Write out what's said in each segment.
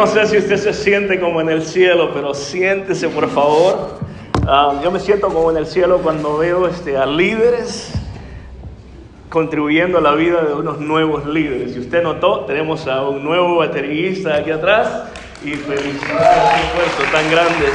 no sé si usted se siente como en el cielo, pero siéntese por favor. Yo me siento como en el cielo cuando veo a líderes contribuyendo a la vida de unos nuevos líderes. Si usted notó, tenemos a un nuevo baterista aquí atrás y felicidades por ese esfuerzo tan grande.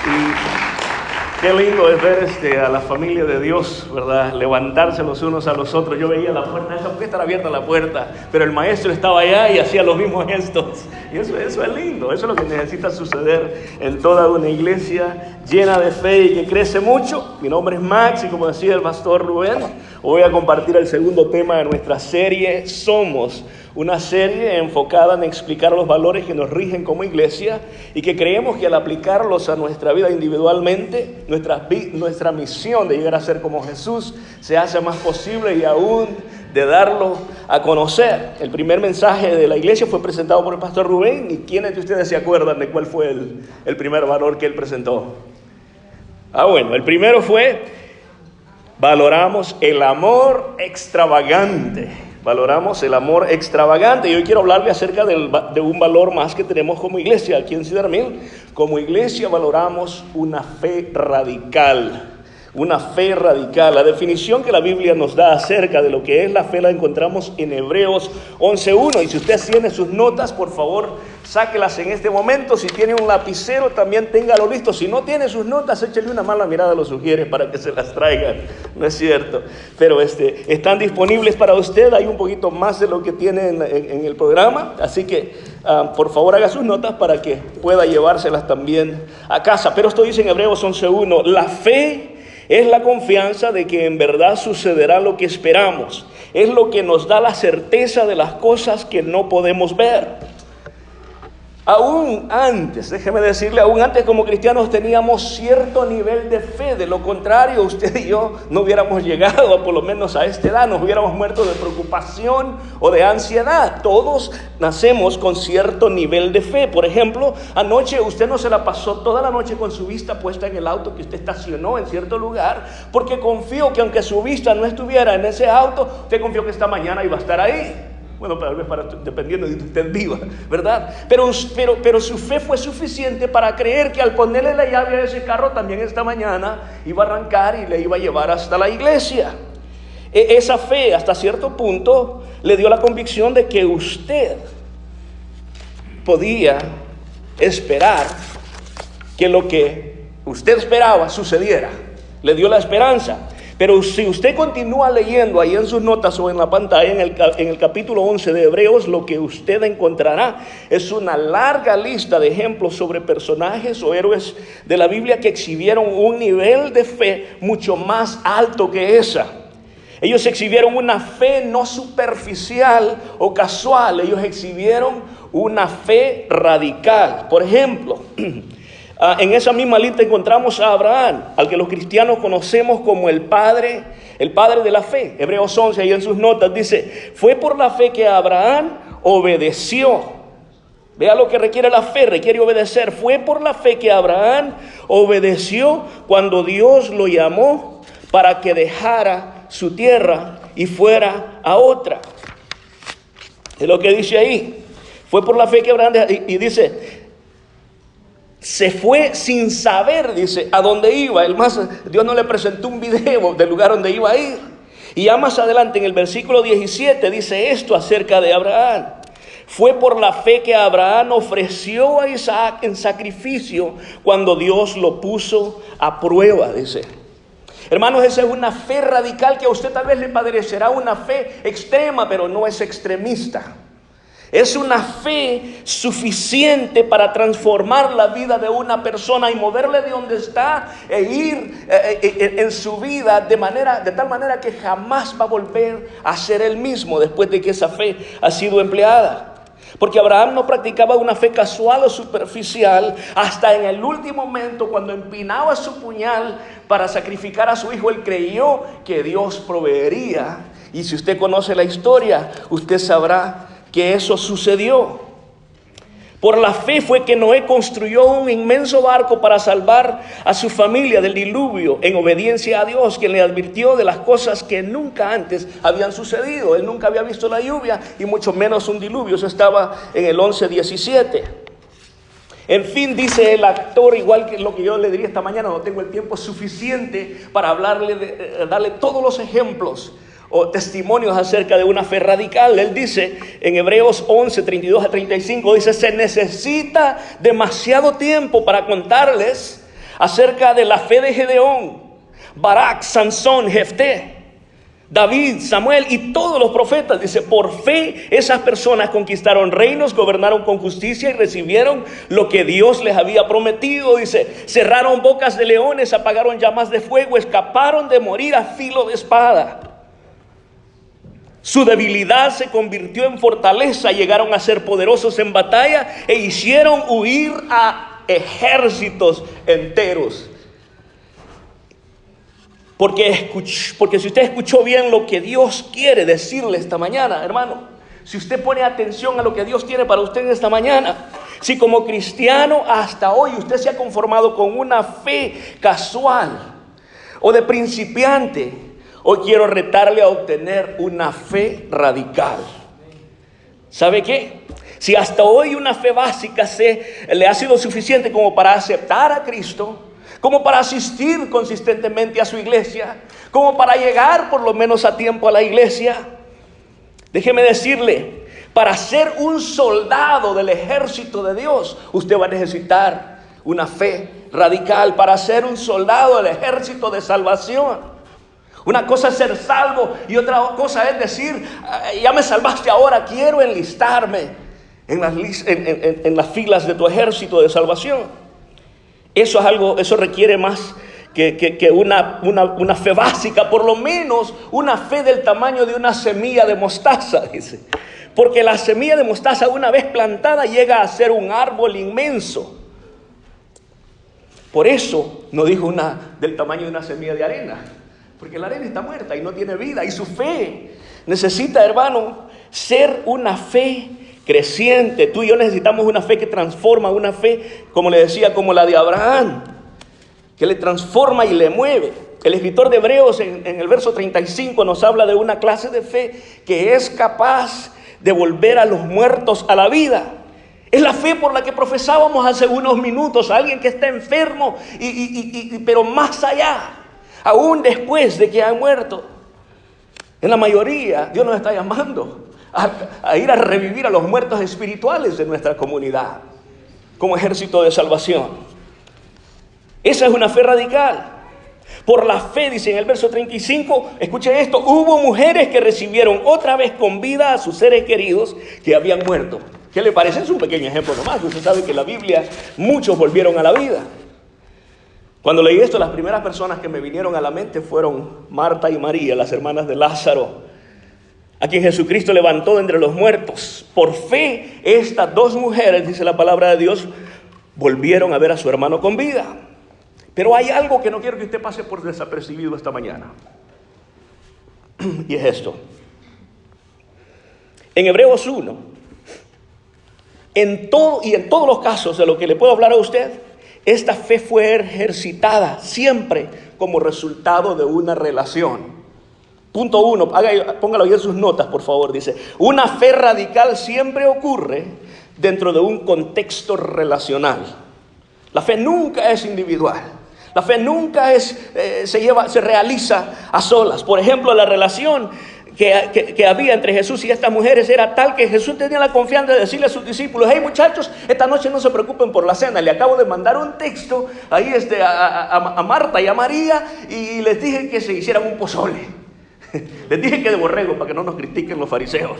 Y qué lindo es ver a la familia de Dios, ¿verdad? Levantarse los unos a los otros. Yo veía la puerta esa, porque estaba abierta la puerta, pero el maestro estaba allá y hacía los mismos gestos. Y eso es lindo, eso es lo que necesita suceder en toda una iglesia llena de fe y que crece mucho. Mi nombre es Max y como decía el pastor Rubén, voy a compartir el segundo tema de nuestra serie Somos. Una serie enfocada en explicar los valores que nos rigen como iglesia y que creemos que al aplicarlos a nuestra vida individualmente, nuestra misión de llegar a ser como Jesús se hace más posible y aún de darlo a conocer. El primer mensaje de la iglesia fue presentado por el pastor Rubén. ¿Y quiénes de ustedes se acuerdan de cuál fue el primer valor que él presentó? Bueno, el primero fue: valoramos el amor extravagante. Valoramos el amor extravagante. Y hoy quiero hablarle acerca de un valor más que tenemos como iglesia aquí en Cedar Mill. Como iglesia valoramos una fe radical. Una fe radical. La definición que la Biblia nos da acerca de lo que es la fe la encontramos en Hebreos 11:1. Y si usted tiene sus notas, por favor, sáquelas en este momento. Si tiene un lapicero, también téngalo listo. Si no tiene sus notas, échele una mala mirada a los sugieres para que se las traigan. No es cierto. Pero están disponibles para usted. Hay un poquito más de lo que tiene en el programa. Así que, por favor, haga sus notas para que pueda llevárselas también a casa. Pero esto dice en Hebreos 11:1. La fe es la confianza de que en verdad sucederá lo que esperamos. Es lo que nos da la certeza de las cosas que no podemos ver. Aún antes, déjeme decirle, aún antes como cristianos teníamos cierto nivel de fe. De lo contrario, usted y yo no hubiéramos llegado por lo menos a esta edad. Nos hubiéramos muerto de preocupación o de ansiedad. Todos nacemos con cierto nivel de fe. Por ejemplo, anoche usted no se la pasó toda la noche con su vista puesta en el auto que usted estacionó en cierto lugar, porque confió que aunque su vista no estuviera en ese auto, usted confió que esta mañana iba a estar ahí. Bueno, tal vez dependiendo de que usted viva, ¿verdad? Pero su fe fue suficiente para creer que al ponerle la llave a ese carro también esta mañana iba a arrancar y le iba a llevar hasta la iglesia. Esa fe hasta cierto punto le dio la convicción de que usted podía esperar que lo que usted esperaba sucediera. Le dio la esperanza. Pero si usted continúa leyendo ahí en sus notas o en la pantalla, en el capítulo 11 de Hebreos, lo que usted encontrará es una larga lista de ejemplos sobre personajes o héroes de la Biblia que exhibieron un nivel de fe mucho más alto que esa. Ellos exhibieron una fe no superficial o casual, ellos exhibieron una fe radical. Por ejemplo, en esa misma lista encontramos a Abraham, al que los cristianos conocemos como el padre de la fe. Hebreos 11, ahí en sus notas dice: fue por la fe que Abraham obedeció. Vea lo que requiere la fe, requiere obedecer. Fue por la fe que Abraham obedeció cuando Dios lo llamó para que dejara su tierra y fuera a otra. Es lo que dice ahí. Fue por la fe que Abraham y dice: se fue sin saber, dice, a dónde iba. Dios no le presentó un video del lugar donde iba a ir. Y ya más adelante en el versículo 17 dice esto acerca de Abraham: fue por la fe que Abraham ofreció a Isaac en sacrificio cuando Dios lo puso a prueba, dice. Hermanos, esa es una fe radical que a usted tal vez le parecerá una fe extrema, pero no es extremista. Es una fe suficiente para transformar la vida de una persona y moverle de donde está e ir en su vida de tal manera que jamás va a volver a ser el mismo después de que esa fe ha sido empleada. Porque Abraham no practicaba una fe casual o superficial hasta en el último momento, cuando empinaba su puñal para sacrificar a su hijo. Él creyó que Dios proveería. Y si usted conoce la historia, usted sabrá que eso sucedió. Por la fe fue que Noé construyó un inmenso barco para salvar a su familia del diluvio, en obediencia a Dios, quien le advirtió de las cosas que nunca antes habían sucedido. Él nunca había visto la lluvia y mucho menos un diluvio. Eso estaba en el 11:17. En fin, dice el actor, igual que lo que yo le diría esta mañana, no tengo el tiempo suficiente para darle todos los ejemplos o testimonios acerca de una fe radical. Él dice en Hebreos 11, 32 a 35, dice: se necesita demasiado tiempo para contarles acerca de la fe de Gedeón, Barak, Sansón, Jefté, David, Samuel y todos los profetas. Dice: por fe esas personas conquistaron reinos, gobernaron con justicia y recibieron lo que Dios les había prometido. Dice: cerraron bocas de leones, apagaron llamas de fuego, escaparon de morir a filo de espada. Su debilidad se convirtió en fortaleza, llegaron a ser poderosos en batalla e hicieron huir a ejércitos enteros. Porque si usted escuchó bien lo que Dios quiere decirle esta mañana, hermano, si usted pone atención a lo que Dios tiene para usted esta mañana, si como cristiano hasta hoy usted se ha conformado con una fe casual o de principiante, hoy quiero retarle a obtener una fe radical. ¿Sabe qué? Si hasta hoy una fe básica le ha sido suficiente como para aceptar a Cristo, como para asistir consistentemente a su iglesia, como para llegar por lo menos a tiempo a la iglesia, déjeme decirle, para ser un soldado del ejército de Dios, usted va a necesitar una fe radical. Para ser un soldado del ejército de salvación, una cosa es ser salvo y otra cosa es decir: ya me salvaste, ahora quiero enlistarme en las filas de tu ejército de salvación. Eso requiere más que una fe básica, por lo menos una fe del tamaño de una semilla de mostaza, dice. Porque la semilla de mostaza, una vez plantada, llega a ser un árbol inmenso. Por eso no dijo del tamaño de una semilla de arena, porque la arena está muerta y no tiene vida. Y su fe necesita, hermano, ser una fe creciente. Tú y yo necesitamos una fe que transforma, una fe, como le decía, como la de Abraham, que le transforma y le mueve. El escritor de Hebreos en el verso 35 nos habla de una clase de fe que es capaz de volver a los muertos a la vida. Es la fe por la que profesábamos hace unos minutos, a alguien que está enfermo, pero más allá, aún después de que ha muerto. En la mayoría, Dios nos está llamando a ir a revivir a los muertos espirituales de nuestra comunidad como ejército de salvación. Esa es una fe radical. Por la fe, dice en el verso 35, escuchen esto: hubo mujeres que recibieron otra vez con vida a sus seres queridos que habían muerto. ¿Qué le parece? Es un pequeño ejemplo nomás. Usted sabe que en la Biblia muchos volvieron a la vida. Cuando leí esto, las primeras personas que me vinieron a la mente fueron Marta y María, las hermanas de Lázaro, a quien Jesucristo levantó de entre los muertos. Por fe, estas dos mujeres, dice la palabra de Dios, volvieron a ver a su hermano con vida. Pero hay algo que no quiero que usted pase por desapercibido esta mañana. Y es esto. En Hebreos 1, en todos los casos de lo que le puedo hablar a usted, esta fe fue ejercitada siempre como resultado de una relación. Punto 1, póngalo ahí en sus notas, por favor. Dice: una fe radical siempre ocurre dentro de un contexto relacional. La fe nunca es individual. La fe nunca se realiza a solas. Por ejemplo, la relación que había entre Jesús y estas mujeres era tal que Jesús tenía la confianza de decirle a sus discípulos: hey muchachos, esta noche no se preocupen por la cena, le acabo de mandar un texto ahí a Marta y a María y les dije que se hicieran un pozole. Les dije que de borrego, para que no nos critiquen los fariseos.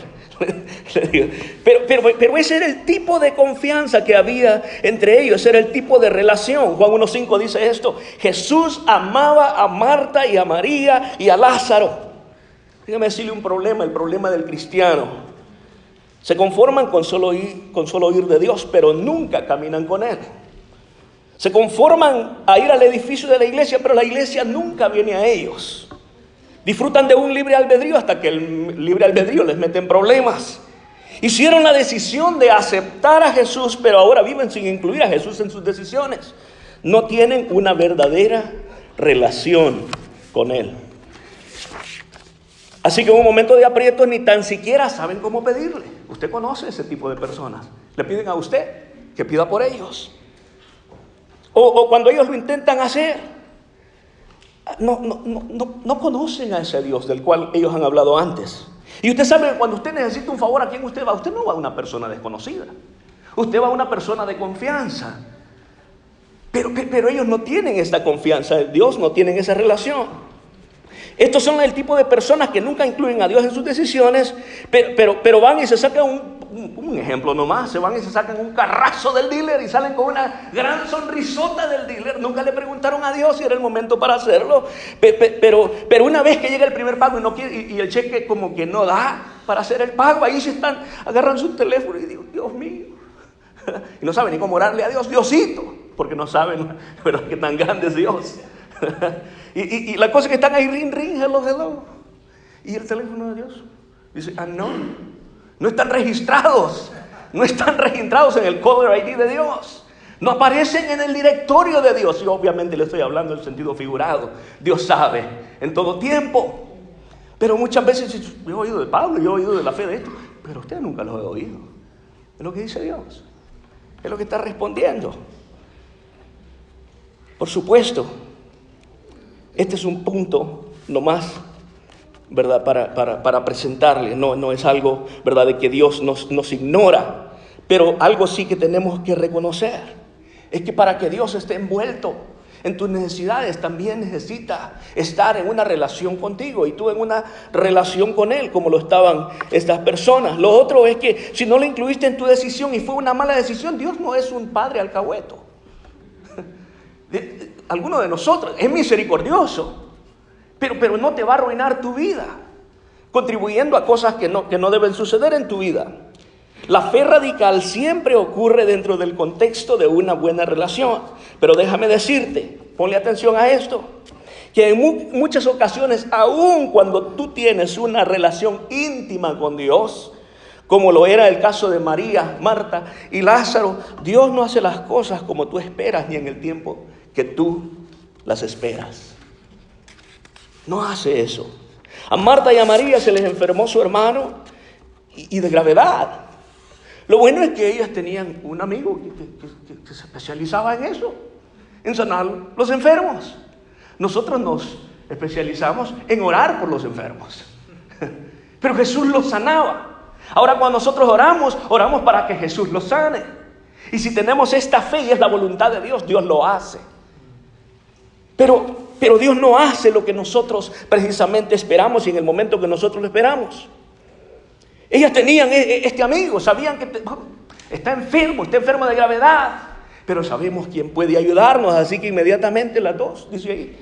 Pero ese era el tipo de confianza que había entre ellos, ese era el tipo de relación. Juan 1:5 dice esto: Jesús amaba a Marta y a María y a Lázaro. Déjame decirle un problema, el problema del cristiano. Se conforman con solo oír de Dios, pero nunca caminan con Él. Se conforman a ir al edificio de la iglesia, pero la iglesia nunca viene a ellos. Disfrutan de un libre albedrío hasta que el libre albedrío les mete en problemas. Hicieron la decisión de aceptar a Jesús, pero ahora viven sin incluir a Jesús en sus decisiones. No tienen una verdadera relación con Él. Así que en un momento de aprieto ni tan siquiera saben cómo pedirle. Usted conoce ese tipo de personas. Le piden a usted que pida por ellos. O cuando ellos lo intentan hacer, no conocen a ese Dios del cual ellos han hablado antes. Y usted sabe que cuando usted necesita un favor, ¿a quién usted va? Usted no va a una persona desconocida. Usted va a una persona de confianza. Pero ellos no tienen esta confianza en Dios, no tienen esa relación. Estos son el tipo de personas que nunca incluyen a Dios en sus decisiones, pero van y se sacan un ejemplo nomás, se van y se sacan un carrazo del dealer y salen con una gran sonrisota del dealer. Nunca le preguntaron a Dios si era el momento para hacerlo, pero una vez que llega el primer pago y el cheque como que no da para hacer el pago, ahí se están, agarran su teléfono y digo, Dios mío, y no saben ni cómo orarle a Dios, Diosito, porque no saben, pero qué tan grande es Dios. Y la cosa es que están ahí, ring, hello. Y el teléfono de Dios dice, no están registrados. No están registrados en el caller ID de Dios. No aparecen en el directorio de Dios. Y obviamente le estoy hablando en sentido figurado. Dios sabe en todo tiempo. Pero muchas veces yo he oído de Pablo, yo he oído de la fe de esto, pero ustedes nunca lo he oído. Es lo que dice Dios. Es lo que está respondiendo. Por supuesto, este es un punto nomás, ¿verdad? Para presentarle. No es algo, ¿verdad?, de que Dios nos ignora. Pero algo sí que tenemos que reconocer. Es que para que Dios esté envuelto en tus necesidades, también necesita estar en una relación contigo y tú en una relación con Él, como lo estaban estas personas. Lo otro es que si no lo incluiste en tu decisión y fue una mala decisión, Dios no es un padre alcahueto. Alguno de nosotros es misericordioso, pero no te va a arruinar tu vida, contribuyendo a cosas que no deben suceder en tu vida. La fe radical siempre ocurre dentro del contexto de una buena relación. Pero déjame decirte, ponle atención a esto, que en muchas ocasiones, aun cuando tú tienes una relación íntima con Dios, como lo era el caso de María, Marta y Lázaro, Dios no hace las cosas como tú esperas ni en el tiempo que tú las esperas. No hace eso. A Marta y a María se les enfermó su hermano y de gravedad. Lo bueno es que ellas tenían un amigo que se especializaba en eso, en sanar los enfermos. Nosotros nos especializamos en orar por los enfermos. Pero Jesús los sanaba. Ahora cuando nosotros oramos para que Jesús los sane. Y si tenemos esta fe y es la voluntad de Dios, Dios lo hace. Pero Dios no hace lo que nosotros precisamente esperamos y en el momento que nosotros lo esperamos. Ellas tenían este amigo, sabían que está enfermo de gravedad, pero sabemos quién puede ayudarnos, así que inmediatamente las dos, dice ahí,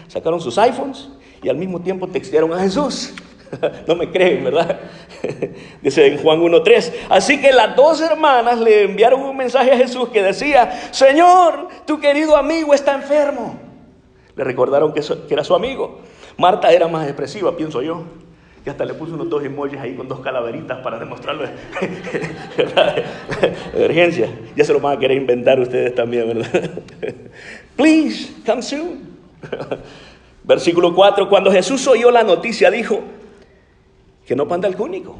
sacaron sus iPhones y al mismo tiempo textearon a Jesús. No me creen, ¿verdad? Dice en Juan 1:3. Así que las dos hermanas le enviaron un mensaje a Jesús que decía: Señor, tu querido amigo está enfermo. Le recordaron que era su amigo. Marta era más expresiva, pienso yo, que hasta le puso unos dos emojis ahí con dos calaveritas para demostrarlo, ¿verdad? De urgencia. Ya se lo van a querer inventar ustedes también, ¿verdad? Please, come soon. Versículo 4. Cuando Jesús oyó la noticia, dijo: que no panda el cúnico.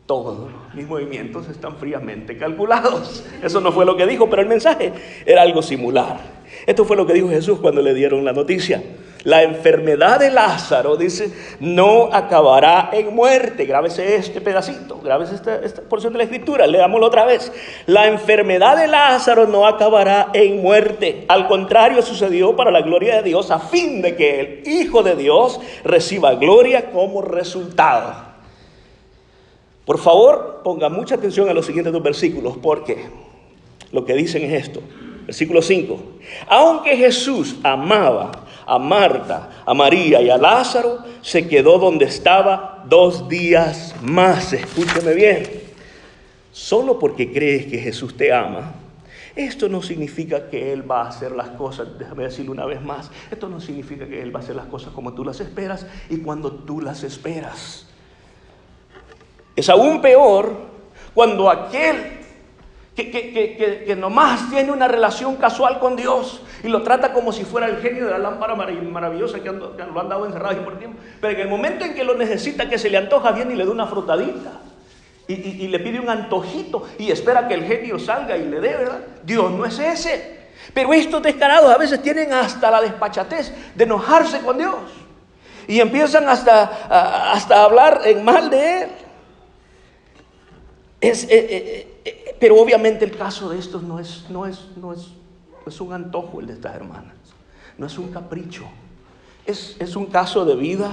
Todos mis movimientos están fríamente calculados. Eso no fue lo que dijo, pero el mensaje era algo similar. Esto fue lo que dijo Jesús cuando le dieron la noticia. La enfermedad de Lázaro, dice, no acabará en muerte. Grábese este pedacito, grábese esta porción de la escritura, leámoslo otra vez. La enfermedad de Lázaro no acabará en muerte. Al contrario, sucedió para la gloria de Dios, a fin de que el Hijo de Dios reciba gloria como resultado. Por favor, ponga mucha atención a los siguientes dos versículos, porque lo que dicen es esto. Versículo 5. Aunque Jesús amaba a Marta, a María y a Lázaro, se quedó donde estaba 2 días más. Escúcheme bien. Solo porque crees que Jesús te ama, esto no significa que Él va a hacer las cosas, déjame decirlo una vez más, esto no significa que Él va a hacer las cosas como tú las esperas y cuando tú las esperas. Es aún peor cuando aquel que nomás tiene una relación casual con Dios y lo trata como si fuera el genio de la lámpara maravillosa que lo han dado encerrado y por tiempo, pero en el momento en que lo necesita, que se le antoja, viene y le da una frutadita y le pide un antojito y espera que el genio salga y le dé, ¿verdad? Dios no es ese. Pero estos descarados a veces tienen hasta la despachatez de enojarse con Dios y empiezan hasta hablar en mal de Él. Pero obviamente el caso de estos no es un antojo el de estas hermanas, no es un capricho, es un caso de vida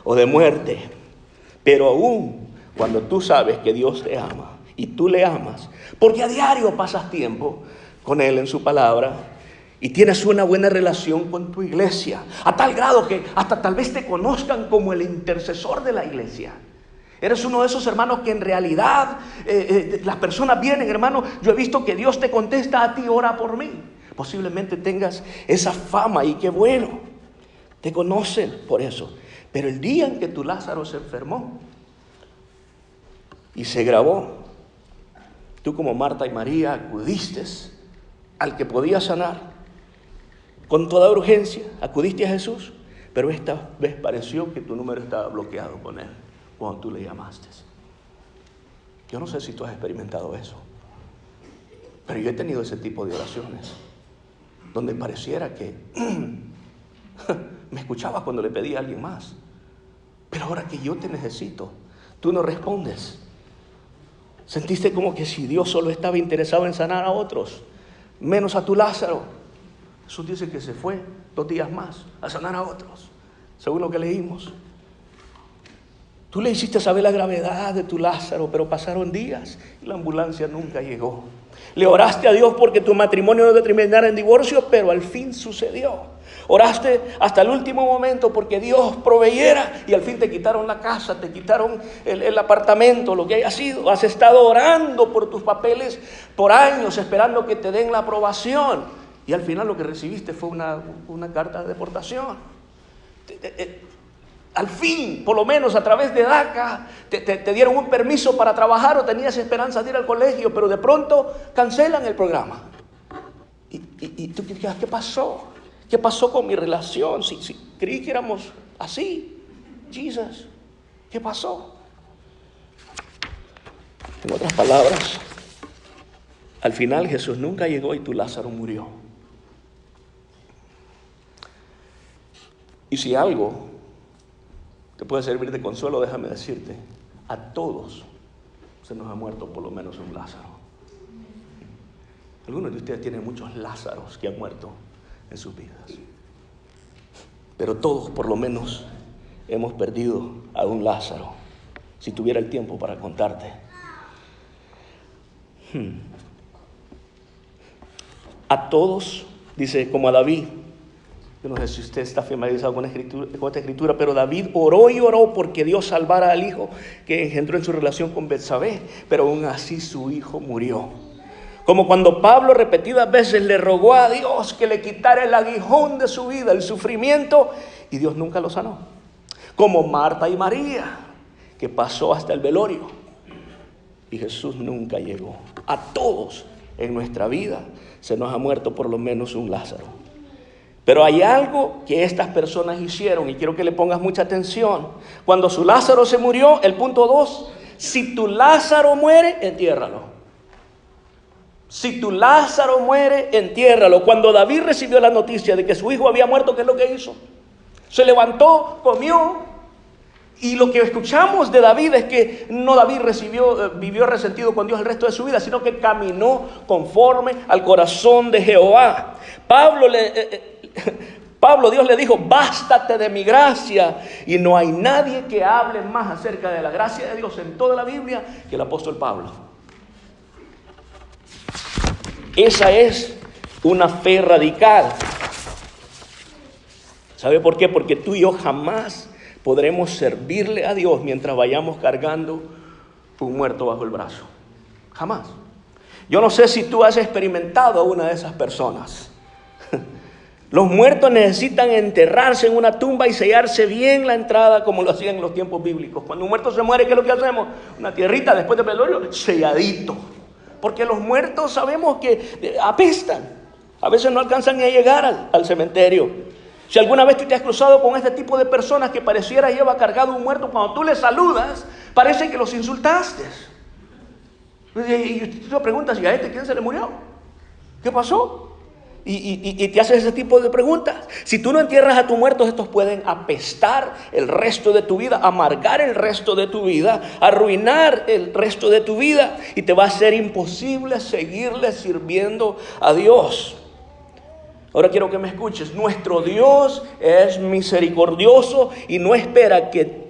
o de muerte. Pero aún cuando tú sabes que Dios te ama y tú le amas, porque a diario pasas tiempo con Él en su palabra y tienes una buena relación con tu iglesia, a tal grado que hasta tal vez te conozcan como el intercesor de la iglesia. Eres uno de esos hermanos que en realidad las personas vienen, hermano, yo he visto que Dios te contesta a ti, ora por mí. Posiblemente tengas esa fama y qué bueno, te conocen por eso. Pero el día en que tu Lázaro se enfermó y se grabó, tú como Marta y María acudiste al que podía sanar con toda urgencia, acudiste a Jesús, pero esta vez pareció que tu número estaba bloqueado con Él cuando tú le llamaste. Yo no sé si tú has experimentado eso, pero yo he tenido ese tipo de oraciones donde pareciera que me escuchabas cuando le pedí a alguien más, pero ahora que yo te necesito, tú no respondes. Sentiste como que si Dios solo estaba interesado en sanar a otros, menos a tu Lázaro. Jesús dice que se fue 2 días más a sanar a otros, según lo que leímos. Tú le hiciste saber la gravedad de tu Lázaro, pero pasaron días y la ambulancia nunca llegó. Le oraste a Dios porque tu matrimonio no terminara en divorcio, pero al fin sucedió. Oraste hasta el último momento porque Dios proveyera y al fin te quitaron la casa, te quitaron el apartamento, lo que haya sido. Has estado orando por tus papeles por años, esperando que te den la aprobación y al final lo que recibiste fue una carta de deportación. Al fin, por lo menos a través de DACA, te dieron un permiso para trabajar o tenías esperanza de ir al colegio, pero de pronto cancelan el programa. Y tú dices, ¿qué pasó? ¿Qué pasó con mi relación? Si creí que éramos así. Jesús, ¿qué pasó? En otras palabras, al final Jesús nunca llegó y tu Lázaro murió. Y si algo te puede servir de consuelo, déjame decirte, a todos se nos ha muerto por lo menos un Lázaro. Algunos de ustedes tienen muchos Lázaros que han muerto en sus vidas, pero todos por lo menos hemos perdido a un Lázaro. Si tuviera el tiempo para contarte, a todos, dice, como a David. Yo no sé si usted está familiarizado con esta escritura, pero David oró y oró porque Dios salvara al hijo que engendró en su relación con Betsabé, pero aún así su hijo murió. Como cuando Pablo repetidas veces le rogó a Dios que le quitara el aguijón de su vida, el sufrimiento, y Dios nunca lo sanó. Como Marta y María, que pasó hasta el velorio y Jesús nunca llegó. A todos en nuestra vida se nos ha muerto por lo menos un Lázaro. Pero hay algo que estas personas hicieron y quiero que le pongas mucha atención. Cuando su Lázaro se murió, el punto 2, si tu Lázaro muere, entiérralo. Si tu Lázaro muere, entiérralo. Cuando David recibió la noticia de que su hijo había muerto, ¿qué es lo que hizo? Se levantó, comió. Y lo que escuchamos de David es que no David vivió resentido con Dios el resto de su vida, sino que caminó conforme al corazón de Jehová. Pablo, Dios le dijo, bástate de mi gracia. Y no hay nadie que hable más acerca de la gracia de Dios en toda la Biblia que el apóstol Pablo. Esa es una fe radical. ¿Sabe por qué? Porque tú y yo jamás podremos servirle a Dios mientras vayamos cargando un muerto bajo el brazo. Jamás. Yo no sé si tú has experimentado a una de esas personas. Los muertos necesitan enterrarse en una tumba y sellarse bien la entrada como lo hacían en los tiempos bíblicos. Cuando un muerto se muere, ¿qué es lo que hacemos? Una tierrita después del velorio, selladito. Porque los muertos sabemos que apestan. A veces no alcanzan ni a llegar al cementerio. Si alguna vez tú te has cruzado con este tipo de personas que pareciera lleva cargado un muerto, cuando tú le saludas, parece que los insultaste. Y tú te preguntas, ¿y a quién se le murió? ¿Qué pasó? Y te haces ese tipo de preguntas. Si tú no entierras a tus muertos, estos pueden apestar el resto de tu vida, amargar el resto de tu vida, arruinar el resto de tu vida, y te va a ser imposible seguirle sirviendo a Dios. Ahora quiero que me escuches. Nuestro Dios es misericordioso y no espera que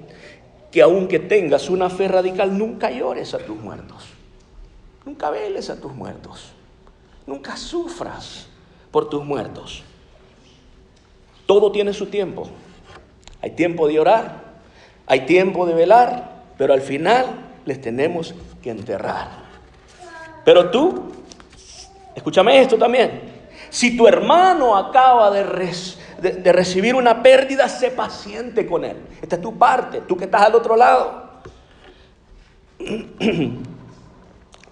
aunque tengas una fe radical, nunca llores a tus muertos. Nunca veles a tus muertos. Nunca sufras por tus muertos. Todo tiene su tiempo. Hay tiempo de orar, hay tiempo de velar, pero al final les tenemos que enterrar. Pero tú, escúchame esto también. Si tu hermano acaba de recibir una pérdida, sé paciente con él. Esta es tu parte, tú que estás al otro lado.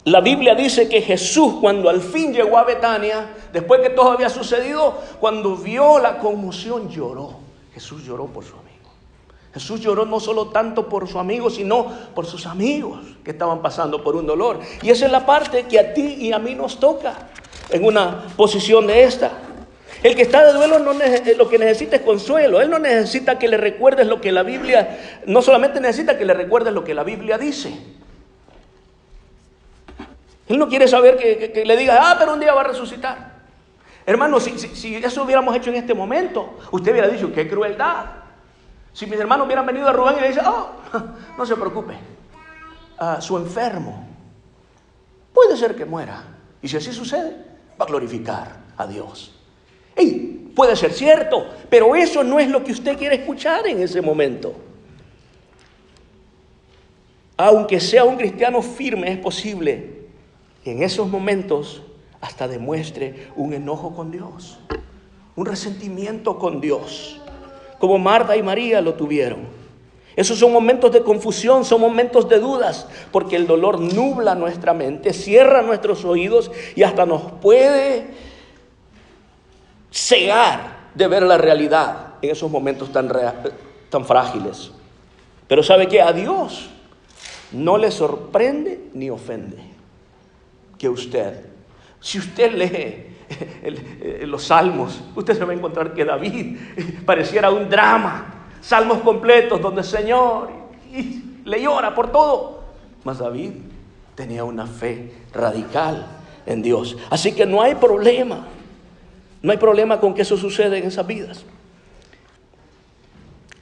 La Biblia dice que Jesús, cuando al fin llegó a Betania, después que todo había sucedido, cuando vio la conmoción, lloró. Jesús lloró por su amigo. Jesús lloró no solo tanto por su amigo, sino por sus amigos que estaban pasando por un dolor. Y esa es la parte que a ti y a mí nos toca en una posición de esta. El que está de duelo lo que necesita es consuelo. Él no necesita que le recuerdes lo que la Biblia, no solamente necesita que le recuerdes lo que la Biblia dice. Él no quiere saber que le digas, pero un día va a resucitar. Hermano, si eso hubiéramos hecho en este momento, usted hubiera dicho, qué crueldad. Si mis hermanos hubieran venido a Rubén y le dicen, no se preocupe, su enfermo puede ser que muera. Y si así sucede, va a glorificar a Dios. Puede ser cierto, pero eso no es lo que usted quiere escuchar en ese momento. Aunque sea un cristiano firme, es posible que en esos momentos hasta demuestre un enojo con Dios, un resentimiento con Dios, como Marta y María lo tuvieron. Esos son momentos de confusión, son momentos de dudas, porque el dolor nubla nuestra mente, cierra nuestros oídos y hasta nos puede cegar de ver la realidad en esos momentos tan frágiles. Pero ¿sabe qué? A Dios no le sorprende ni ofende que si usted lee los salmos, usted se va a encontrar que David pareciera un drama. Salmos completos donde el Señor le llora por todo. Mas David tenía una fe radical en Dios. Así que no hay problema. No hay problema con que eso suceda en esas vidas.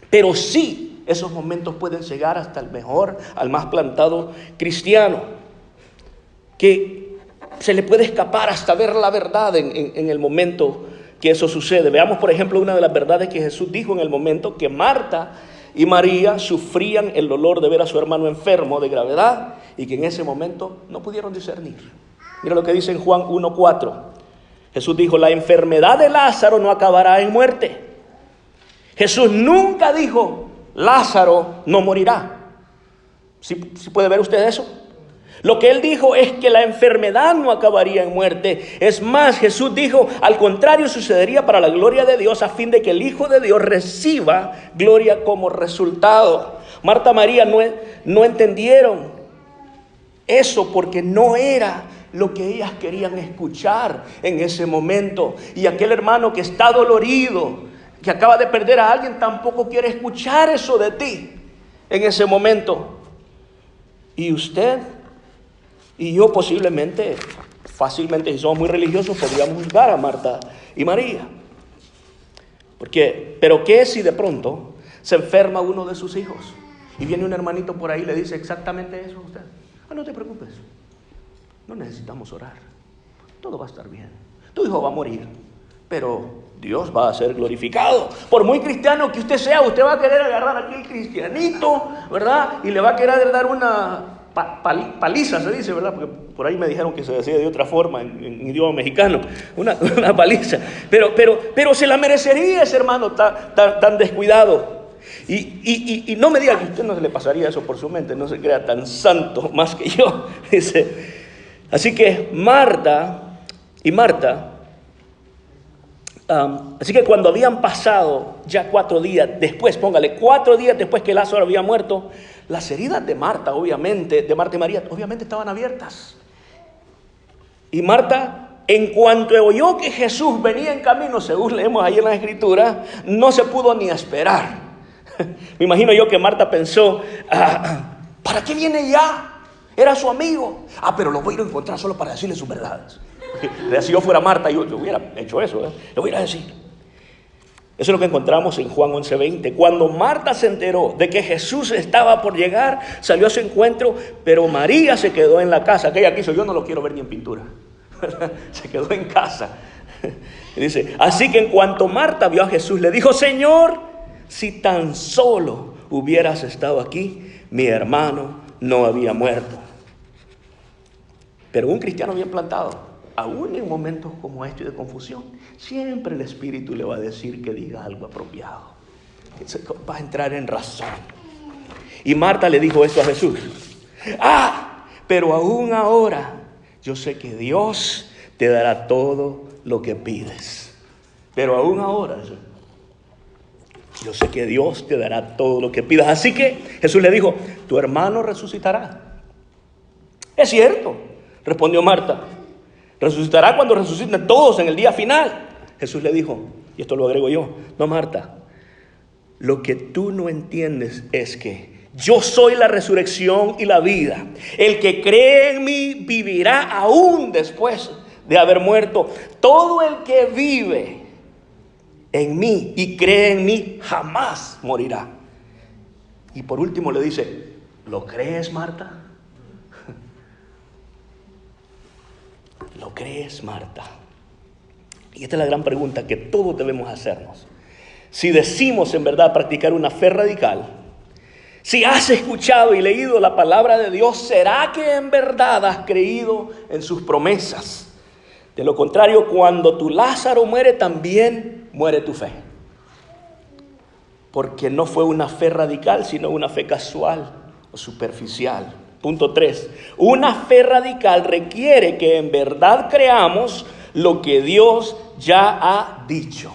Pero sí, esos momentos pueden llegar hasta el mejor, al más plantado cristiano, que se le puede escapar hasta ver la verdad en el momento que eso sucede. Veamos, por ejemplo, una de las verdades que Jesús dijo en el momento que Marta y María sufrían el dolor de ver a su hermano enfermo de gravedad y que en ese momento no pudieron discernir. Mira lo que dice en Juan 1:4. Jesús dijo, la enfermedad de Lázaro no acabará en muerte. Jesús nunca dijo, Lázaro no morirá. ¿Sí puede ver usted eso? Lo que él dijo es que la enfermedad no acabaría en muerte. Es más, Jesús dijo, al contrario, sucedería para la gloria de Dios, a fin de que el Hijo de Dios reciba gloria como resultado. Marta y María no entendieron eso porque no era lo que ellas querían escuchar en ese momento. Y aquel hermano que está dolorido, que acaba de perder a alguien, tampoco quiere escuchar eso de ti en ese momento. Y usted y yo fácilmente, si somos muy religiosos, podríamos juzgar a Marta y María. Pero ¿qué si de pronto se enferma uno de sus hijos? Y viene un hermanito por ahí y le dice exactamente eso a usted. No te preocupes, no necesitamos orar, todo va a estar bien. Tu hijo va a morir, pero Dios va a ser glorificado. Por muy cristiano que usted sea, usted va a querer agarrar aquí el cristianito, ¿verdad? Y le va a querer dar una paliza, se dice, ¿verdad? Porque por ahí me dijeron que se decía de otra forma en idioma mexicano, una paliza. Pero se la merecería ese hermano tan descuidado. Y no me diga que a usted no se le pasaría eso por su mente, no se crea tan santo más que yo. Dice. Así que así que cuando habían pasado ya 4 días después, póngale 4 días después que Lázaro había muerto, las heridas de Marta y María obviamente estaban abiertas. Y Marta, en cuanto oyó que Jesús venía en camino, según leemos ahí en la Escritura, no se pudo ni esperar. Me imagino yo que Marta pensó, ¿para qué viene ya? Era su amigo. Pero lo voy a ir a encontrar solo para decirle sus verdades. Si yo fuera Marta, yo hubiera hecho eso, le voy a decir. Eso es lo que encontramos en Juan 11:20. Cuando Marta se enteró de que Jesús estaba por llegar, salió a su encuentro, pero María se quedó en la casa. Aquella quiso, yo no lo quiero ver ni en pintura. Se quedó en casa. Y dice, así que en cuanto Marta vio a Jesús, le dijo, Señor, si tan solo hubieras estado aquí, mi hermano no había muerto. Pero un cristiano bien plantado, aún en momentos como este de confusión, siempre el Espíritu le va a decir que diga algo apropiado. Va a entrar en razón. Y Marta le dijo esto a Jesús. Pero aún ahora yo sé que Dios te dará todo lo que pides. Pero aún ahora yo sé que Dios te dará todo lo que pidas. Así que Jesús le dijo, tu hermano resucitará. Es cierto, respondió Marta. Resucitará cuando resuciten todos en el día final. Jesús le dijo, y esto lo agrego yo, no Marta, lo que tú no entiendes es que yo soy la resurrección y la vida. El que cree en mí vivirá aún después de haber muerto. Todo el que vive en mí y cree en mí jamás morirá. Y por último le dice, ¿lo crees, Marta? ¿Lo crees, Marta? Y esta es la gran pregunta que todos debemos hacernos. Si decimos en verdad practicar una fe radical, si has escuchado y leído la palabra de Dios, ¿será que en verdad has creído en sus promesas? De lo contrario, cuando tu Lázaro muere, también muere tu fe. Porque no fue una fe radical, sino una fe casual o superficial. Punto 3. Una fe radical requiere que en verdad creamos lo que Dios ya ha dicho.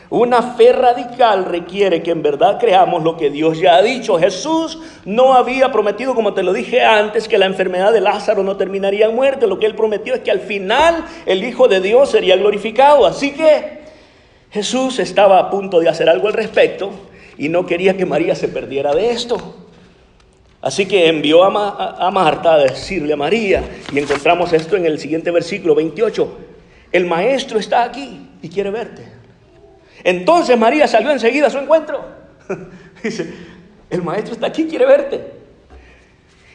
Una fe radical requiere que en verdad creamos lo que Dios ya ha dicho. Jesús no había prometido, como te lo dije antes, que la enfermedad de Lázaro no terminaría en muerte. Lo que él prometió es que al final el Hijo de Dios sería glorificado. Así que Jesús estaba a punto de hacer algo al respecto y no quería que María se perdiera de esto. Así que envió a Marta a decirle a María, y encontramos esto en el siguiente versículo 28, el maestro está aquí y quiere verte. Entonces María salió enseguida a su encuentro. Dice, el maestro está aquí, quiere verte.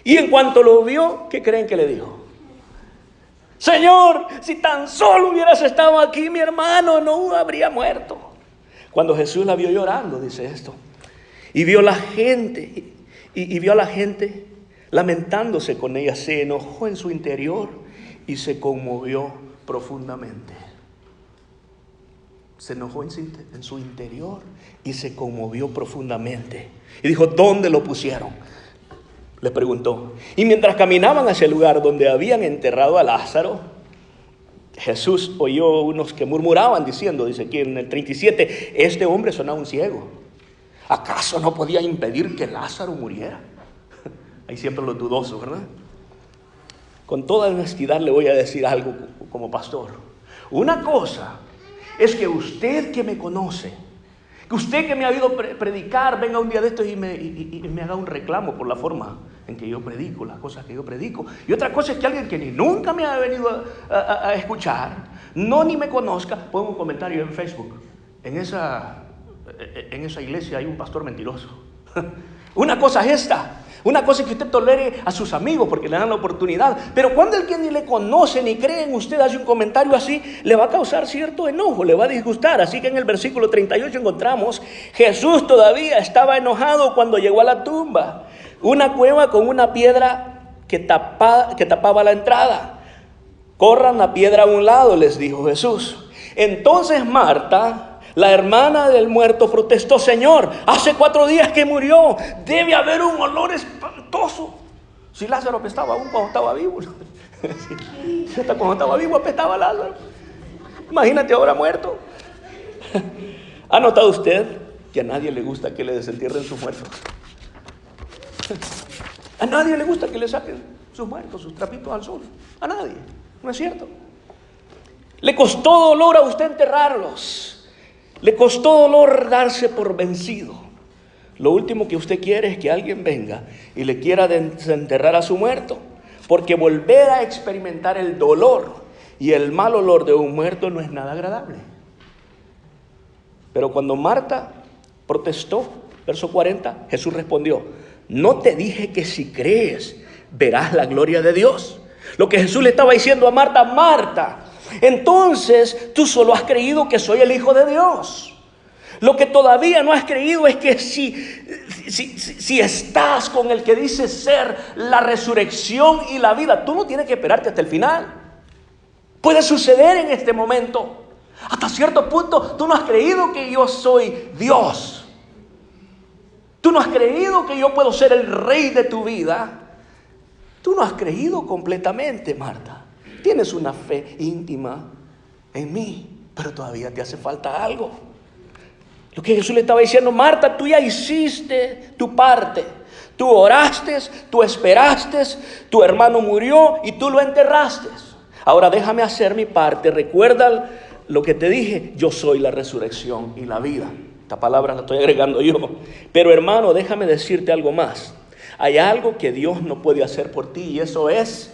Y en cuanto lo vio, ¿qué creen que le dijo? Señor, si tan solo hubieras estado aquí, mi hermano no habría muerto. Cuando Jesús la vio llorando, dice esto, y vio la gente, y vio a la gente lamentándose con ella, se enojó en su interior y se conmovió profundamente. Se enojó en su interior y se conmovió profundamente. Y dijo, ¿dónde lo pusieron? Le preguntó. Y mientras caminaban hacia el lugar donde habían enterrado a Lázaro, Jesús oyó unos que murmuraban diciendo, dice aquí en el 37, este hombre sonaba un ciego. ¿Acaso no podía impedir que Lázaro muriera? Hay siempre los dudosos, ¿verdad? Con toda honestidad le voy a decir algo como pastor. Una cosa es que usted que me conoce, que usted que me ha oído predicar, venga un día de estos y me haga un reclamo por la forma en que yo predico, las cosas que yo predico. Y otra cosa es que alguien que ni nunca me ha venido a escuchar, ni me conozca, ponga un comentario en Facebook. En esa iglesia hay un pastor mentiroso. Una cosa es esta. Una cosa es que usted tolere a sus amigos porque le dan la oportunidad. Pero cuando alguien ni le conoce ni cree en usted, hace un comentario así, le va a causar cierto enojo, le va a disgustar. Así que en el versículo 38 encontramos, Jesús todavía estaba enojado cuando llegó a la tumba. Una cueva con una piedra que tapaba la entrada. Corran la piedra a un lado, les dijo Jesús. Entonces Marta, la hermana del muerto, protestó, Señor, hace 4 días que murió, debe haber un olor espantoso. Si Lázaro apestaba aún cuando estaba vivo. Si hasta cuando estaba vivo apestaba Lázaro. Imagínate ahora muerto. ¿Ha notado usted que a nadie le gusta que le desentierren sus muertos? A nadie le gusta que le saquen sus muertos, sus trapitos al sol. A nadie, ¿no es cierto? Le costó dolor a usted enterrarlos. Le costó dolor darse por vencido. Lo último que usted quiere es que alguien venga y le quiera desenterrar a su muerto, porque volver a experimentar el dolor y el mal olor de un muerto no es nada agradable. Pero cuando Marta protestó, verso 40, Jesús respondió: ¿no te dije que si crees verás la gloria de Dios? Lo que Jesús le estaba diciendo a Marta: Marta, entonces tú solo has creído que soy el Hijo de Dios. Lo que todavía no has creído es que si estás con el que dice ser la resurrección y la vida, tú no tienes que esperarte hasta el final. Puede suceder en este momento. Hasta cierto punto tú no has creído que yo soy Dios. Tú no has creído que yo puedo ser el rey de tu vida. Tú no has creído completamente, Marta. Tienes una fe íntima en mí, pero todavía te hace falta algo. Lo que Jesús le estaba diciendo: Marta, tú ya hiciste tu parte. Tú oraste, tú esperaste, tu hermano murió y tú lo enterraste. Ahora déjame hacer mi parte. Recuerda lo que te dije: yo soy la resurrección y la vida. Esta palabra la estoy agregando yo. Pero hermano, déjame decirte algo más. Hay algo que Dios no puede hacer por ti, y eso es,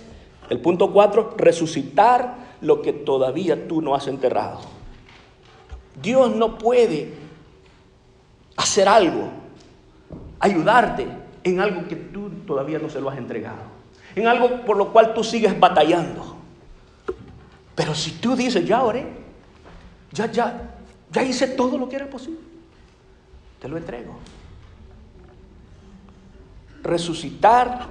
el punto 4, resucitar lo que todavía tú no has enterrado. Dios no puede hacer algo, ayudarte en algo que tú todavía no se lo has entregado, en algo por lo cual tú sigues batallando. Pero si tú dices: ya oré, ya hice todo lo que era posible, te lo entrego. Resucitar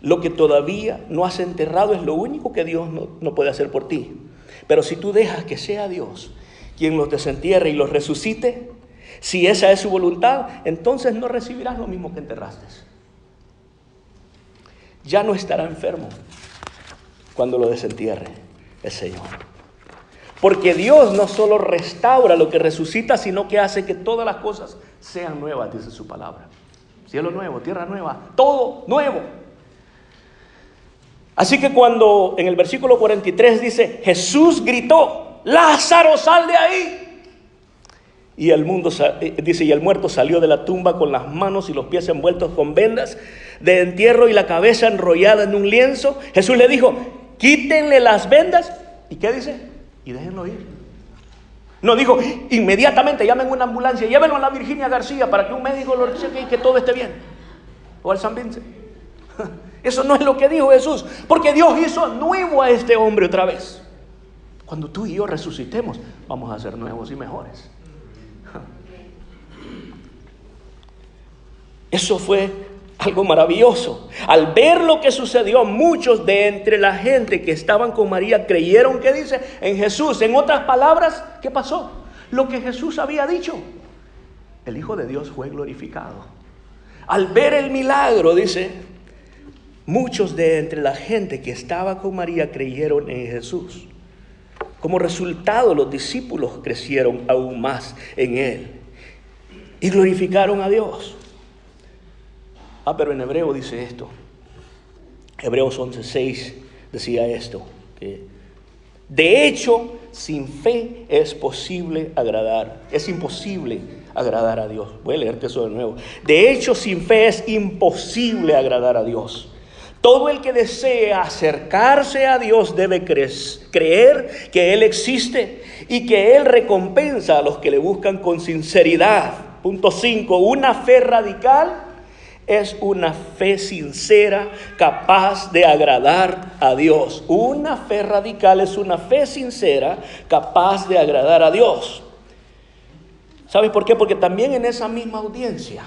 lo que todavía no has enterrado es lo único que Dios no puede hacer por ti. Pero si tú dejas que sea Dios quien los desentierre y los resucite, si esa es su voluntad, entonces no recibirás lo mismo que enterraste. Ya no estará enfermo cuando lo desentierre el Señor. Porque Dios no solo restaura lo que resucita, sino que hace que todas las cosas sean nuevas, dice su palabra. Cielo nuevo, tierra nueva, todo nuevo. Así que cuando en el versículo 43 dice: Jesús gritó: Lázaro, sal de ahí. Y el muerto salió de la tumba con las manos y los pies envueltos con vendas de entierro y la cabeza enrollada en un lienzo. Jesús le dijo: quítenle las vendas. ¿Y qué dice? Y déjenlo ir. No dijo: inmediatamente llamen una ambulancia, llévenlo a la Virginia García para que un médico lo cheque y que todo esté bien. O al San Vincent. Eso no es lo que dijo Jesús, porque Dios hizo nuevo a este hombre otra vez. Cuando tú y yo resucitemos, vamos a ser nuevos y mejores. Eso fue algo maravilloso. Al ver lo que sucedió, muchos de entre la gente que estaban con María creyeron, ¿qué dice? En Jesús. En otras palabras, ¿qué pasó? Lo que Jesús había dicho. El Hijo de Dios fue glorificado. Al ver el milagro, dice, muchos de entre la gente que estaba con María creyeron en Jesús. Como resultado, los discípulos crecieron aún más en Él y glorificaron a Dios. Pero en hebreo dice esto. Hebreos 11:6 decía esto: que de hecho, sin fe es imposible agradar a Dios. Voy a leerte eso de nuevo. De hecho, sin fe es imposible agradar a Dios. Todo el que desea acercarse a Dios debe creer que Él existe y que Él recompensa a los que le buscan con sinceridad. Punto 5. Una fe radical es una fe sincera, capaz de agradar a Dios. Una fe radical es una fe sincera, capaz de agradar a Dios. ¿Sabes por qué? Porque también en esa misma audiencia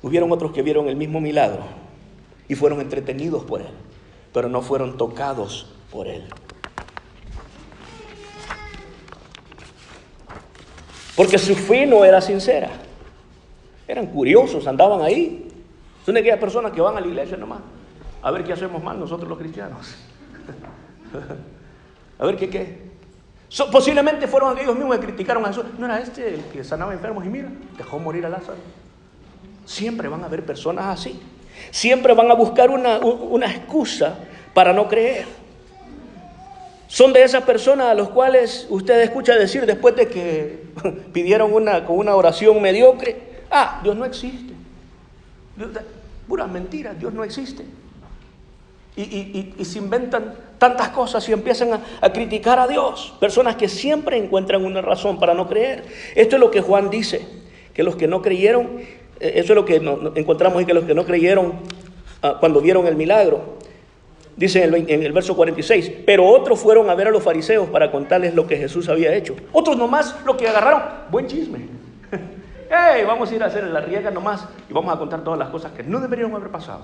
hubieron otros que vieron el mismo milagro y fueron entretenidos por él, pero no fueron tocados por él. Porque su fe no era sincera. Eran curiosos, andaban ahí. Son de aquellas personas que van a la iglesia nomás a ver qué hacemos mal nosotros los cristianos. A ver qué. Posiblemente fueron aquellos mismos que criticaron a Jesús. ¿No era este el que sanaba enfermos y mira, dejó morir a Lázaro? Siempre van a haber personas así. Siempre van a buscar una excusa para no creer. Son de esas personas a los cuales usted escucha decir después de que pidieron con una oración mediocre: Dios no existe. Puras mentiras, Dios no existe. Y se inventan tantas cosas y empiezan a criticar a Dios. Personas que siempre encuentran una razón para no creer. Esto es lo que Juan dice, que los que no creyeron, eso es lo que encontramos, y que los que no creyeron cuando vieron el milagro. Dice en el verso 46, pero otros fueron a ver a los fariseos para contarles lo que Jesús había hecho. Otros nomás lo que agarraron, buen chisme. Hey, vamos a ir a hacer la riega nomás y vamos a contar todas las cosas que no deberían haber pasado.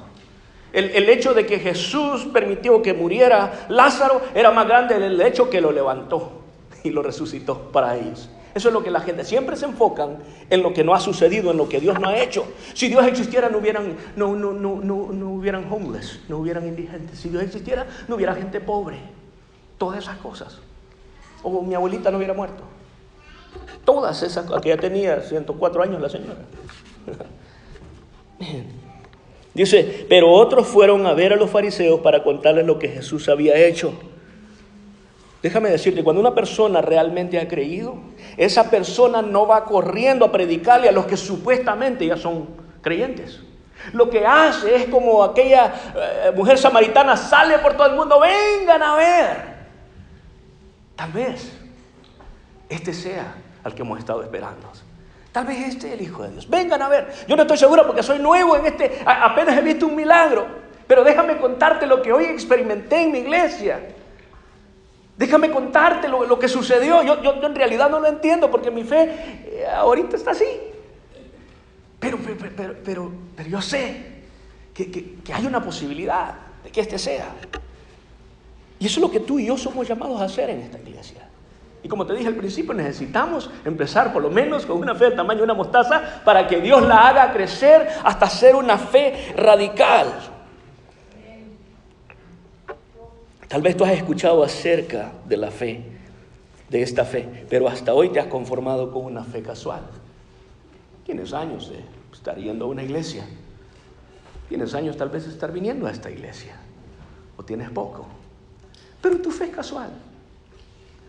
El hecho de que Jesús permitió que muriera Lázaro era más grande del hecho que lo levantó y lo resucitó para ellos. Eso es lo que la gente siempre se enfocan en lo que no ha sucedido, en lo que Dios no ha hecho. Si Dios existiera no hubieran homeless, no hubieran indigentes. Si Dios existiera no hubiera gente pobre. Todas esas cosas. O mi abuelita no hubiera muerto. Todas esas, que ya tenía 104 años la señora. Dice, pero otros fueron a ver a los fariseos para contarles lo que Jesús había hecho. Déjame decirte, cuando una persona realmente ha creído, esa persona no va corriendo a predicarle a los que supuestamente ya son creyentes. Lo que hace es como aquella mujer samaritana, sale por todo el mundo: vengan a ver. Tal vez este sea al que hemos estado esperando. Tal vez este es el Hijo de Dios. Vengan a ver. Yo no estoy seguro porque soy nuevo en apenas he visto un milagro. Pero déjame contarte lo que hoy experimenté en mi iglesia. Déjame contarte lo que sucedió. Yo en realidad no lo entiendo porque mi fe ahorita está así. Pero yo sé que hay una posibilidad de que este sea. Y eso es lo que tú y yo somos llamados a hacer en esta iglesia. Y como te dije al principio, necesitamos empezar por lo menos con una fe del tamaño de una mostaza para que Dios la haga crecer hasta ser una fe radical. Tal vez tú has escuchado acerca de la fe, de esta fe, pero hasta hoy te has conformado con una fe casual. Tienes años de estar yendo a una iglesia. Tienes años tal vez de estar viniendo a esta iglesia. O tienes poco. Pero tu fe es casual.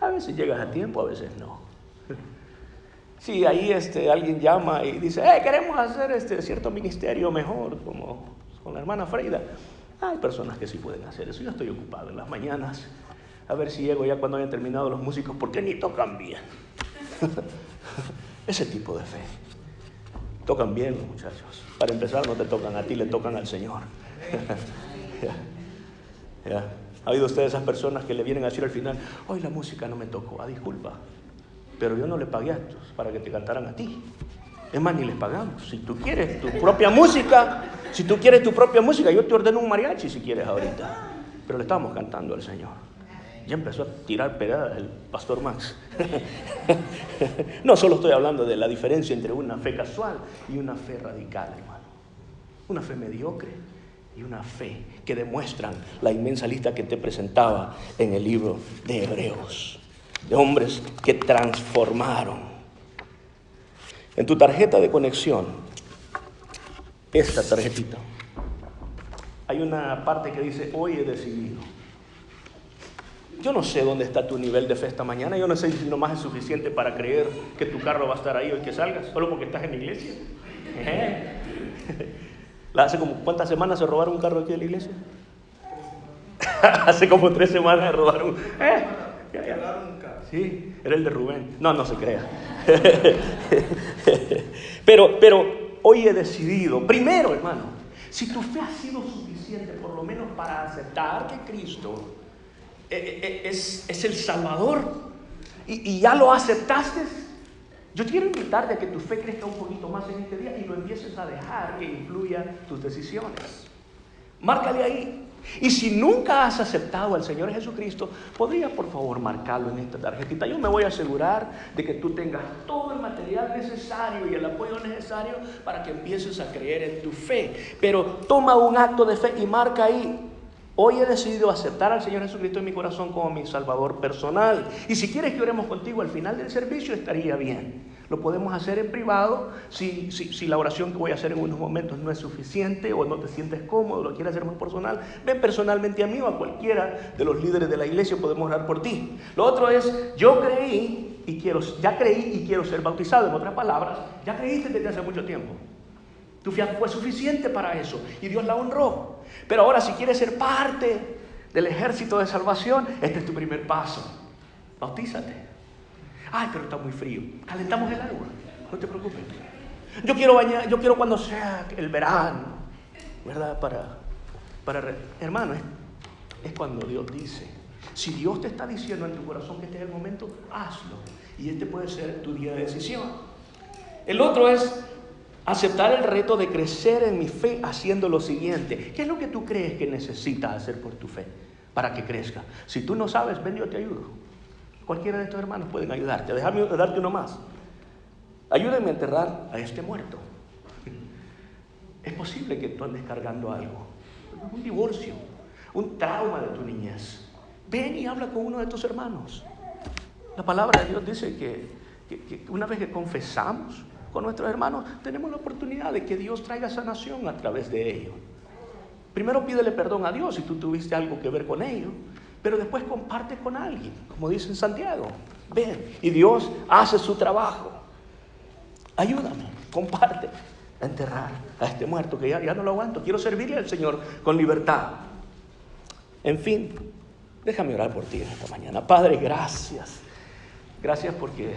A veces llegas a tiempo, a veces no. Sí, ahí alguien llama y dice: queremos hacer cierto ministerio mejor, como con la hermana Freida. Hay personas que sí pueden hacer eso. Yo estoy ocupado en las mañanas. A ver si llego ya cuando hayan terminado los músicos, porque ni tocan bien. Ese tipo de fe. Tocan bien los muchachos. Para empezar, no te tocan a ti, le tocan al Señor. Ya. ¿Ha oído usted esas personas que le vienen a decir al final: hoy la música no me tocó? Disculpa, pero yo no le pagué a estos para que te cantaran a ti. Es más, ni les pagamos. Si tú quieres tu propia música, yo te ordeno un mariachi si quieres ahorita. Pero le estamos cantando al Señor. Ya empezó a tirar pegadas el pastor Max. No solo estoy hablando de la diferencia entre una fe casual y una fe radical, hermano. Una fe mediocre y una fe que demuestran la inmensa lista que te presentaba en el libro de Hebreos, de hombres que transformaron. En tu tarjeta de conexión, esta tarjetita, hay una parte que dice: hoy he decidido. Yo no sé dónde está tu nivel de fe esta mañana. Yo no sé si nomás es suficiente para creer que tu carro va a estar ahí hoy que salgas, solo porque estás en la iglesia. ¿Hace como cuántas semanas se robaron un carro aquí de la iglesia? Hace como 3 semanas se robaron. Sí, era el de Rubén. No se crea. Pero hoy he decidido, primero, hermano, si tu fe ha sido suficiente por lo menos para aceptar que Cristo es el Salvador y ya lo aceptaste, yo quiero invitarte a que tu fe crezca un poquito más en este día y lo empieces a dejar que influya tus decisiones. Márcale ahí. Y si nunca has aceptado al Señor Jesucristo, ¿podrías por favor marcarlo en esta tarjetita? Yo me voy a asegurar de que tú tengas todo el material necesario y el apoyo necesario para que empieces a creer en tu fe. Pero toma un acto de fe y marca ahí: hoy he decidido aceptar al Señor Jesucristo en mi corazón como mi Salvador personal. Y si quieres que oremos contigo al final del servicio, estaría bien. Lo podemos hacer en privado. Si la oración que voy a hacer en unos momentos no es suficiente o no te sientes cómodo, lo quieres hacer más personal, ven personalmente a mí o a cualquiera de los líderes de la iglesia, podemos orar por ti. Lo otro es, ya creí y quiero ser bautizado. En otras palabras, ya creíste desde hace mucho tiempo. Tu fe fue suficiente para eso y Dios la honró. Pero ahora, si quieres ser parte del ejército de salvación, este es tu primer paso. Bautízate. Ay, pero está muy frío. Calentamos el agua, no te preocupes. Yo quiero cuando sea el verano, ¿verdad? Hermano, es cuando Dios dice. Si Dios te está diciendo en tu corazón que este es el momento, hazlo. Y este puede ser tu día de decisión. El otro es aceptar el reto de crecer en mi fe haciendo lo siguiente. ¿Qué es lo que tú crees que necesitas hacer por tu fe para que crezca? Si tú no sabes, ven, yo te ayudo. Cualquiera de estos hermanos pueden ayudarte. Déjame darte uno más. Ayúdenme a enterrar a este muerto. Es posible que tú andes cargando algo. Un divorcio, un trauma de tu niñez. Ven y habla con uno de tus hermanos. La palabra de Dios dice que una vez que confesamos con nuestros hermanos, tenemos la oportunidad de que Dios traiga sanación a través de ellos. Primero pídele perdón a Dios si tú tuviste algo que ver con ellos, pero después comparte con alguien, como dice en Santiago. Ven, y Dios hace su trabajo. Ayúdame, comparte a enterrar a este muerto que ya no lo aguanto. Quiero servirle al Señor con libertad. En fin, déjame orar por ti en esta mañana. Padre, gracias. Gracias porque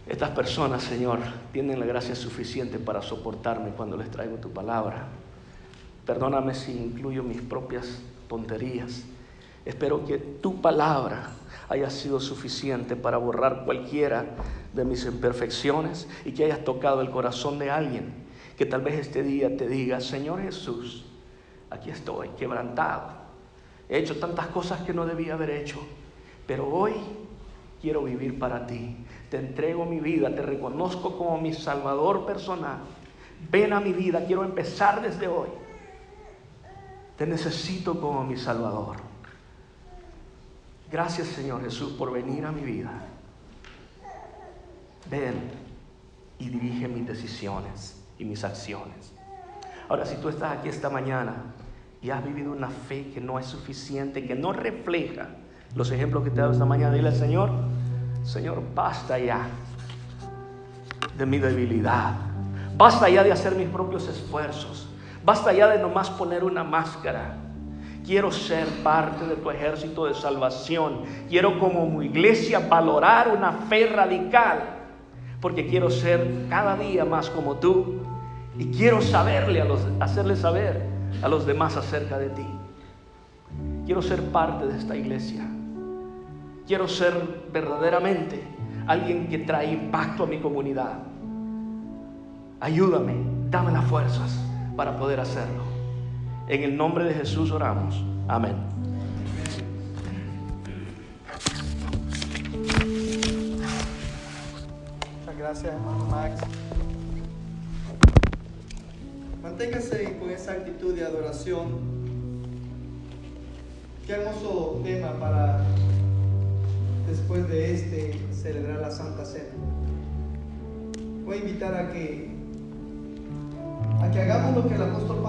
estas personas, Señor, tienen la gracia suficiente para soportarme cuando les traigo tu palabra. Perdóname si incluyo mis propias tonterías. Espero que tu palabra haya sido suficiente para borrar cualquiera de mis imperfecciones y que hayas tocado el corazón de alguien que tal vez este día te diga: Señor Jesús, aquí estoy quebrantado. He hecho tantas cosas que no debía haber hecho, pero hoy quiero vivir para ti. Te entrego mi vida, te reconozco como mi Salvador personal. Ven a mi vida, quiero empezar desde hoy. Te necesito como mi Salvador. Gracias, Señor Jesús, por venir a mi vida. Ven y dirige mis decisiones y mis acciones. Ahora, si tú estás aquí esta mañana y has vivido una fe que no es suficiente, que no refleja los ejemplos que te he dado esta mañana, dile al Señor: Señor, basta ya de mi debilidad. Basta ya de hacer mis propios esfuerzos. Basta ya de nomás poner una máscara. Quiero ser parte de tu ejército de salvación. Quiero, como mi iglesia, valorar una fe radical, porque quiero ser cada día más como tú y quiero hacerle saber a los demás acerca de ti. Quiero ser parte de esta iglesia. Quiero ser verdaderamente alguien que trae impacto a mi comunidad. Ayúdame, dame las fuerzas para poder hacerlo. En el nombre de Jesús oramos. Amén. Muchas gracias, hermano Max. Manténgase con esa actitud de adoración. Qué hermoso tema para después de celebrar la Santa Cena. Voy a invitar a que hagamos lo que el apóstol Pablo